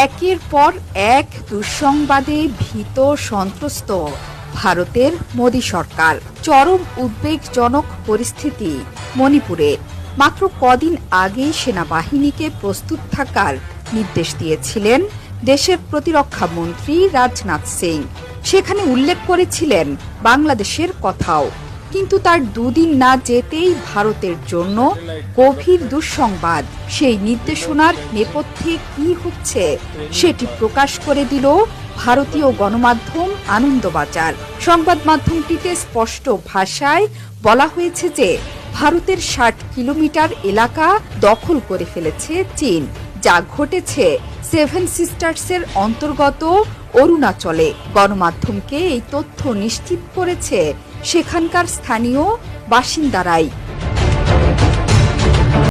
একের পর এক দুঃসংবাদে ভীত সন্ত্রস্ত ভারতের মোদী সরকার। চরম উদ্বেগজনক পরিস্থিতি মণিপুরে। মাত্র কদিন আগেই সেনাবাহিনীকে প্রস্তুত থাকার নির্দেশ দিয়েছিলেন দেশের প্রতিরক্ষা মন্ত্রী রাজনাথ সিং। সেখানে উল্লেখ করেছিলেন বাংলাদেশের কথাও। কিন্তু তার দুদিন না যেতেই ভারতের জন্য গভীর দুঃসংবাদ। সেই নির্দেশনার নেপথ্যে কি হচ্ছে সেটি প্রকাশ করে দিল ভারতীয় গণমাধ্যম আনন্দবাজার। সংবাদ মাধ্যমটিতে স্পষ্ট ভাষায় বলা হয়েছে যে ভারতের ৬০ কিলোমিটার এলাকা দখল করে ফেলেছে চীন। যা ঘটেছে সেভেন সিস্টার্সের অন্তর্গত অরুণাচলে। গণমাধ্যমকে এই তথ্য নিশ্চিত করেছে সেখানকার স্থানীয় বাসিন্দারাই।